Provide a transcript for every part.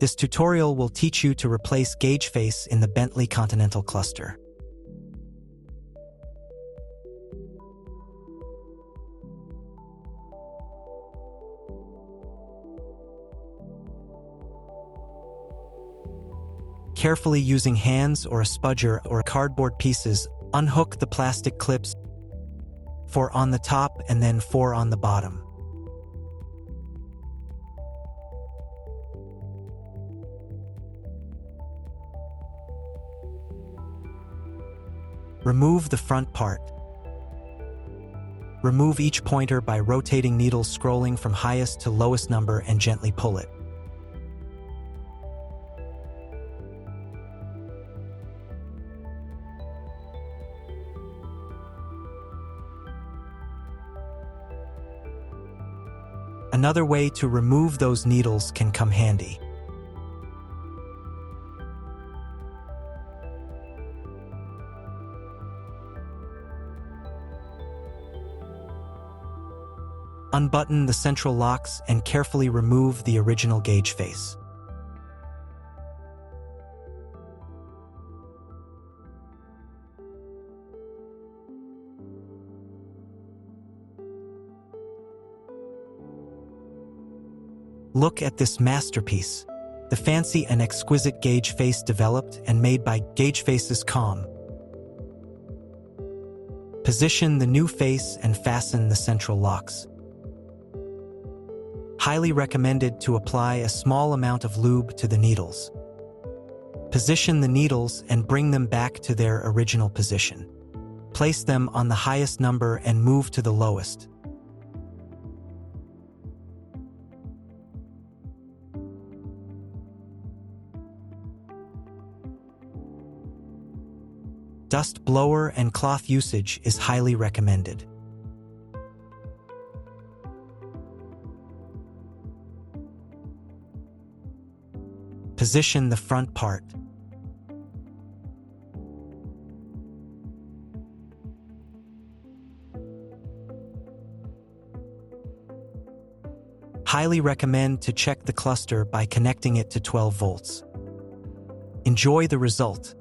This tutorial will teach you to replace gauge face in the Bentley Continental cluster. Carefully using hands or a spudger or cardboard pieces, unhook the plastic clips, 4 on the top and then 4 on the bottom. Remove the front part. Remove each pointer by rotating needles scrolling from highest to lowest number and gently pull it. Another way to remove those needles can come handy. Unbutton the central locks and carefully remove the original gauge face. Look at this masterpiece, the fancy and exquisite gauge face developed and made by GTC. Position the new face and fasten the central locks. Highly recommended to apply a small amount of lube to the needles. Position the needles and bring them back to their original position. Place them on the highest number and move to the lowest. Dust blower and cloth usage is highly recommended. Position the front part. Highly recommend to check the cluster by connecting it to 12 volts. Enjoy the result.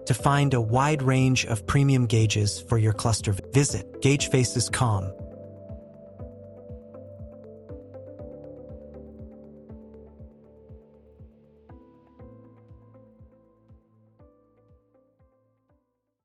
To find a wide range of premium gauges for your cluster, visit GTC.com.